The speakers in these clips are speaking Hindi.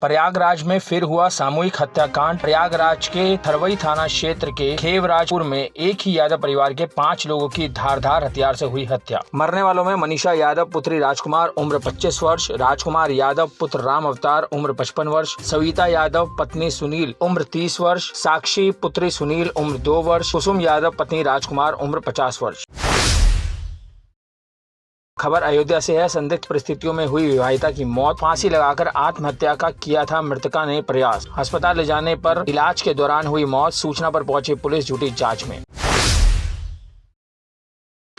प्रयागराज में फिर हुआ सामूहिक हत्याकांड। प्रयागराज के थरवई थाना क्षेत्र के खेवराजपुर में एक ही यादव परिवार के 5 लोगों की धारदार हथियार से हुई हत्या। मरने वालों में मनीषा यादव पुत्री राजकुमार उम्र 25 वर्ष, राजकुमार यादव पुत्र राम अवतार उम्र 55 वर्ष, सविता यादव पत्नी सुनील उम्र 30 वर्ष, साक्षी पुत्री सुनील उम्र 2 वर्ष, कुसुम यादव पत्नी राजकुमार उम्र 50 वर्ष। खबर अयोध्या से है। संदिग्ध परिस्थितियों में हुई विवाहिता की मौत। फांसी लगाकर आत्महत्या का किया था मृतका ने प्रयास। अस्पताल ले जाने पर इलाज के दौरान हुई मौत। सूचना पर पहुंची पुलिस जुटी जांच में।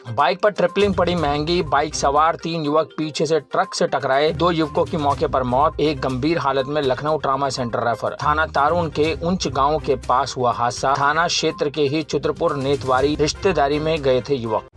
बाइक पर ट्रिपलिंग पड़ी महंगी। बाइक सवार 3 युवक पीछे से ट्रक से टकराए। 2 युवकों की मौके पर मौत, एक गंभीर हालत में लखनऊ ट्रामा सेंटर रेफर। थाना तारुण के उंच गांव के पास हुआ हादसा। थाना क्षेत्र के ही चित्रपुर नेतवारी रिश्तेदारी में गए थे युवक।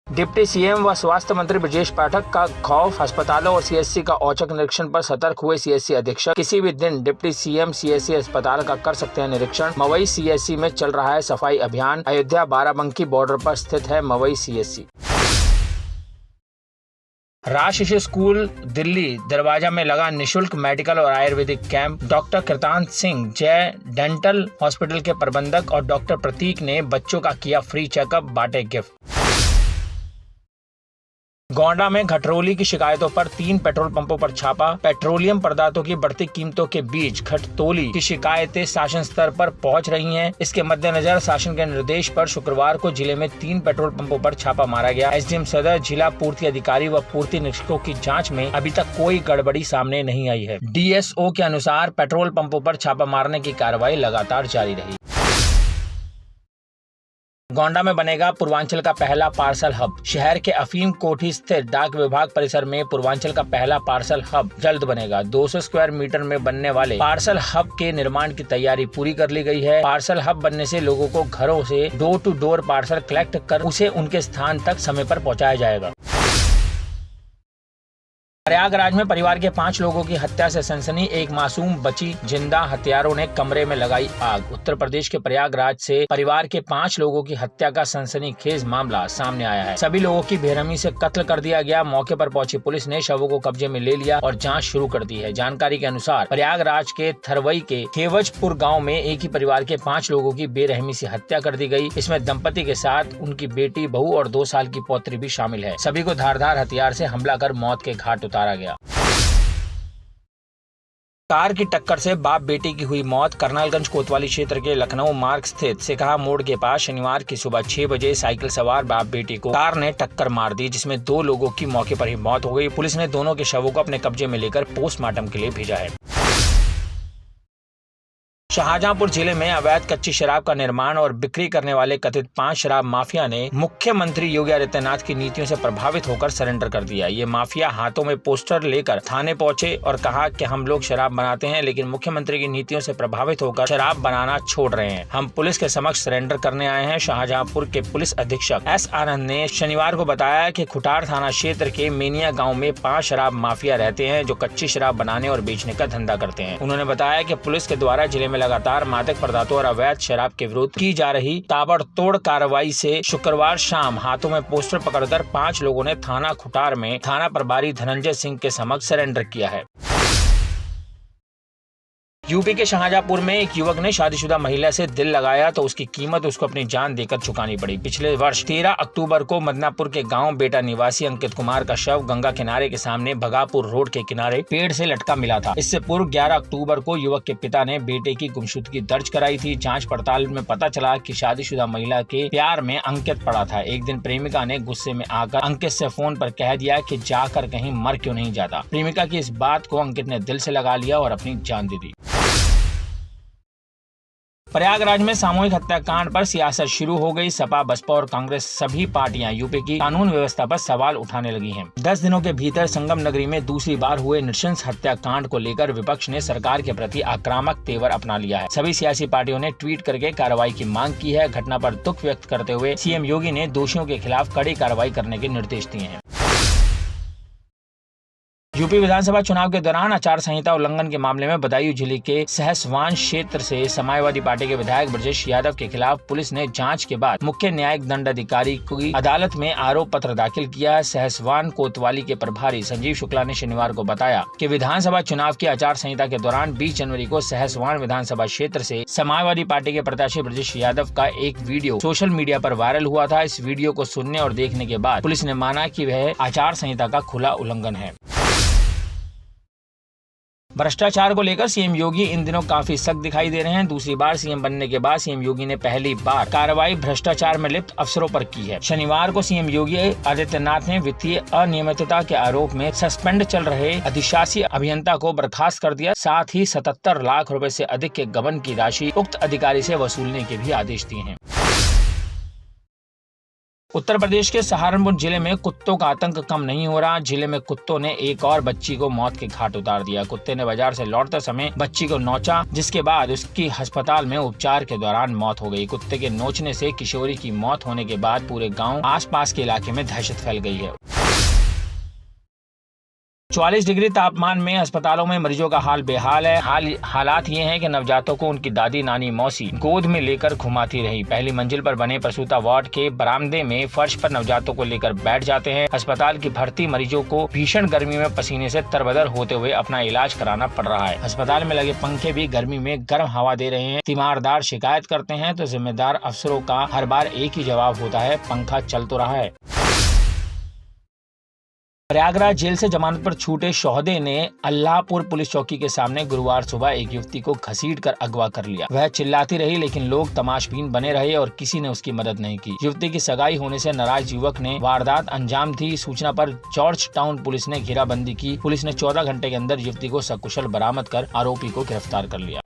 डिप्टी सीएम व स्वास्थ्य मंत्री ब्रजेश पाठक का खौफ। अस्पतालों और सीएचसी का औचक निरीक्षण पर सतर्क हुए सीएचसी अधीक्षक। किसी भी दिन डिप्टी सीएम सीएचसी अस्पताल का कर सकते हैं निरीक्षण। मवई सीएचसी में चल रहा है सफाई अभियान। अयोध्या बाराबंकी बॉर्डर पर स्थित है मवई सीएचसी। राज शिशु स्कूल दिल्ली दरवाजा में लगा निशुल्क मेडिकल और आयुर्वेदिक कैंप। डॉक्टर कृतांत सिंह जय डेंटल हॉस्पिटल के प्रबंधक और डॉक्टर प्रतीक ने बच्चों का किया फ्री चेकअप, बांटे गिफ्ट। गोंडा में घटरोली की शिकायतों पर 3 पेट्रोल पंपों पर छापा। पेट्रोलियम पदार्थों की बढ़ती कीमतों के बीच घटतोली की शिकायतें शासन स्तर पर पहुंच रही हैं। इसके मद्देनजर शासन के निर्देश पर शुक्रवार को जिले में 3 पेट्रोल पंपों पर छापा मारा गया। एसडीएम सदर, जिला पूर्ति अधिकारी व पूर्ति निरीक्षकों की जांच में अभी तक कोई गड़बड़ी सामने नहीं आई है। डीएसओ के अनुसार पेट्रोल पंपों पर छापा मारने की कार्रवाई लगातार जारी रही। गोंडा में बनेगा पूर्वांचल का पहला पार्सल हब। शहर के अफीम कोठी स्थित डाक विभाग परिसर में पूर्वांचल का पहला पार्सल हब जल्द बनेगा। 200 स्क्वायर मीटर में बनने वाले पार्सल हब के निर्माण की तैयारी पूरी कर ली गई है। पार्सल हब बनने से लोगों को घरों से door to door parcel collect कर उसे उनके स्थान तक समय पर पहुँचाया जाएगा। प्रयागराज में परिवार के 5 लोगों की हत्या से सनसनी। एक मासूम बची जिंदा, हत्यारों ने कमरे में लगाई आग। उत्तर प्रदेश के प्रयागराज से परिवार के 5 लोगों की हत्या का सनसनीखेज मामला सामने आया है। सभी लोगों की बेरहमी से कत्ल कर दिया गया। मौके पर पहुंची पुलिस ने शवों को कब्जे में ले लिया और जांच शुरू कर दी है। जानकारी के अनुसार प्रयागराज के थरवई के खेवजपुर गाँव में एक ही परिवार के 5 लोगों की बेरहमी से हत्या कर दी गई। इसमें दंपति के साथ उनकी बेटी, बहू और 2 साल की पौत्री भी शामिल है। सभी को धारदार हथियार से हमला कर मौत के घाट उतारा गया। कार की टक्कर से बाप बेटी की हुई मौत। करनालगंज कोतवाली क्षेत्र के लखनऊ मार्ग स्थित सिकहा मोड़ के पास शनिवार की सुबह 6 बजे साइकिल सवार बाप बेटी को कार ने टक्कर मार दी, जिसमें 2 लोगों की मौके पर ही मौत हो गई। पुलिस ने दोनों के शवों को अपने कब्जे में लेकर पोस्टमार्टम के लिए भेजा है। शाहजहांपुर जिले में अवैध कच्ची शराब का निर्माण और बिक्री करने वाले कथित 5 शराब माफिया ने मुख्यमंत्री योगी आदित्यनाथ की नीतियों से प्रभावित होकर सरेंडर कर दिया। ये माफिया हाथों में पोस्टर लेकर थाने पहुंचे और कहा कि हम लोग शराब बनाते हैं, लेकिन मुख्यमंत्री की नीतियों से प्रभावित होकर शराब बनाना छोड़ रहे हैं। हम पुलिस के समक्ष सरेंडर करने आए हैं। शाहजहांपुर के पुलिस अधीक्षक एस आनंद ने शनिवार को बताया कि खुटार थाना क्षेत्र के मेनिया गाँव में 5 शराब माफिया रहते हैं जो कच्ची शराब बनाने और बेचने का धंधा करते हैं। उन्होंने बताया कि पुलिस के द्वारा जिले में लगातार मादक पदार्थों और अवैध शराब के विरुद्ध की जा रही ताबड़तोड़ कार्रवाई से शुक्रवार शाम हाथों में पोस्टर पकड़कर 5 लोगों ने थाना खुटार में थाना प्रभारी धनंजय सिंह के समक्ष सरेंडर किया है। यूपी के शाहजहांपुर में एक युवक ने शादीशुदा महिला से दिल लगाया तो उसकी कीमत उसको अपनी जान देकर चुकानी पड़ी। पिछले वर्ष 13 अक्टूबर को मदनापुर के गांव बेटा निवासी अंकित कुमार का शव गंगा किनारे के सामने भगापुर रोड के किनारे पेड़ से लटका मिला था। इससे पूर्व 11 अक्टूबर को युवक के पिता ने बेटे की गुमशुदगी दर्ज कराई थी। जाँच पड़ताल में पता चला कि शादीशुदा महिला के प्यार में अंकित पड़ा था। एक दिन प्रेमिका ने गुस्से में आकर अंकित से फोन पर कह दिया कि जाकर कहीं मर क्यों नहीं जाता। प्रेमिका की इस बात को अंकित ने दिल से लगा लिया और अपनी जान दे दी। प्रयागराज में सामूहिक हत्याकांड पर सियासत शुरू हो गई। सपा, बसपा और कांग्रेस सभी पार्टियां यूपी की कानून व्यवस्था पर सवाल उठाने लगी हैं। 10 दिनों के भीतर संगम नगरी में दूसरी बार हुए नृशंस हत्याकांड को लेकर विपक्ष ने सरकार के प्रति आक्रामक तेवर अपना लिया है। सभी सियासी पार्टियों ने ट्वीट करके कार्रवाई की मांग की है। घटना पर दुख व्यक्त करते हुए सीएम योगी ने दोषियों के खिलाफ कड़ी कार्रवाई करने के निर्देश दिए हैं। यूपी विधानसभा चुनाव के दौरान आचार संहिता उल्लंघन के मामले में बदायूं जिले के सहसवान क्षेत्र से समाजवादी पार्टी के विधायक ब्रजेश यादव के खिलाफ पुलिस ने जांच के बाद मुख्य न्यायिक दंडाधिकारी की अदालत में आरोप पत्र दाखिल किया। सहसवान कोतवाली के प्रभारी संजीव शुक्ला ने शनिवार को बताया कि विधानसभा चुनाव की आचार संहिता के दौरान 20 जनवरी को सहसवान विधानसभा क्षेत्र से समाजवादी पार्टी के प्रत्याशी ब्रजेश यादव का एक वीडियो सोशल मीडिया पर वायरल हुआ था। इस वीडियो को सुनने और देखने के बाद पुलिस ने माना कि वह आचार संहिता का खुला उल्लंघन है। भ्रष्टाचार को लेकर सीएम योगी इन दिनों काफी सख्त दिखाई दे रहे हैं। दूसरी बार सीएम बनने के बाद सीएम योगी ने पहली बार कार्रवाई भ्रष्टाचार में लिप्त अफसरों पर की है। शनिवार को सीएम योगी आदित्यनाथ ने वित्तीय अनियमितता के आरोप में सस्पेंड चल रहे अधिशासी अभियंता को बर्खास्त कर दिया। साथ ही 77 लाख रुपए से अधिक के गबन की राशि उक्त अधिकारी से वसूलने के भी आदेश दिए हैं। उत्तर प्रदेश के सहारनपुर जिले में कुत्तों का आतंक कम नहीं हो रहा। जिले में कुत्तों ने एक और बच्ची को मौत के घाट उतार दिया। कुत्ते ने बाजार से लौटते समय बच्ची को नोचा, जिसके बाद उसकी अस्पताल में उपचार के दौरान मौत हो गई। कुत्ते के नोचने से किशोरी की मौत होने के बाद पूरे गांव आसपास के इलाके में दहशत फैल गई है। 44 डिग्री तापमान में अस्पतालों में मरीजों का हाल बेहाल है। हालात ये हैं कि नवजातों को उनकी दादी नानी मौसी गोद में लेकर घुमाती रही। पहली मंजिल पर बने प्रसूता वार्ड के बरामदे में फर्श पर नवजातों को लेकर बैठ जाते हैं। अस्पताल की भर्ती मरीजों को भीषण गर्मी में पसीने से तरबतर होते हुए अपना इलाज कराना पड़ रहा है। अस्पताल में लगे पंखे भी गर्मी में गर्म हवा दे रहे हैं। तीमारदार शिकायत करते हैं तो जिम्मेदार अफसरों का हर बार एक ही जवाब होता है, पंखा चल तो रहा है। प्रयागराज जेल से जमानत पर छूटे शोहदे ने अल्लाहपुर पुलिस चौकी के सामने गुरुवार सुबह एक युवती को घसीटकर अगवा कर लिया। वह चिल्लाती रही लेकिन लोग तमाशबीन बने रहे और किसी ने उसकी मदद नहीं की। युवती की सगाई होने से नाराज युवक ने वारदात अंजाम दी। सूचना पर जॉर्ज टाउन पुलिस ने घेराबंदी की। पुलिस ने 14 घंटे के अंदर युवती को सकुशल बरामद कर आरोपी को गिरफ्तार कर लिया।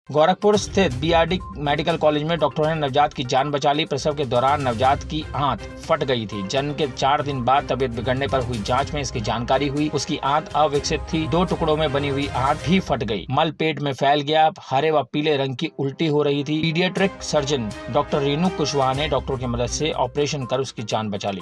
गोरखपुर स्थित बीआरडी मेडिकल कॉलेज में डॉक्टरों ने नवजात की जान बचा ली। प्रसव के दौरान नवजात की आंत फट गई थी। जन्म के 4 दिन बाद तबीयत बिगड़ने पर हुई जांच में इसकी जानकारी हुई। उसकी आंत अविकसित थी। 2 टुकड़ों में बनी हुई आंत भी फट गई। मल पेट में फैल गया। हरे व पीले रंग की उल्टी हो रही थी। Paediatric surgeon doctor Renu Kushwaha ने डॉक्टरों की मदद से ऑपरेशन कर उसकी जान बचा ली।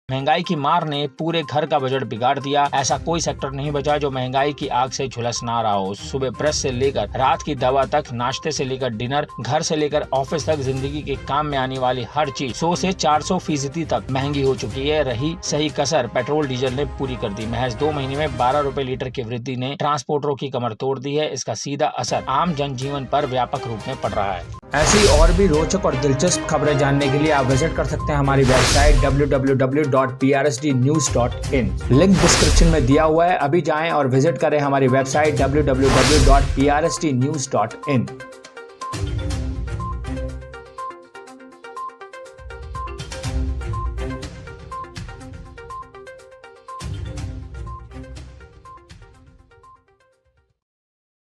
महंगाई की मार ने पूरे घर का बजट बिगाड़ दिया। ऐसा कोई सेक्टर नहीं बचा जो महंगाई की आग से झुलस ना रहा हो। सुबह ब्रश से लेकर रात की दवा तक, नाश्ते से लेकर डिनर, घर से लेकर ऑफिस तक जिंदगी के काम में आने वाली हर चीज 100 से 400% तक महंगी हो चुकी है। रही सही कसर पेट्रोल डीजल ने पूरी कर दी। महज 2 महीने में 12 रुपए लीटर की वृद्धि ने ट्रांसपोर्टरों की कमर तोड़ दी है। इसका सीधा असर आम जनजीवन पर व्यापक रूप में पड़ रहा है। ऐसी और भी रोचक और दिलचस्प खबरें जानने के लिए आप विजिट कर सकते हैं हमारी वेबसाइट www.prsdnews.in। लिंक डिस्क्रिप्शन में दिया हुआ है। अभी जाएं और विजिट करें हमारी वेबसाइट www.prsdnews.in।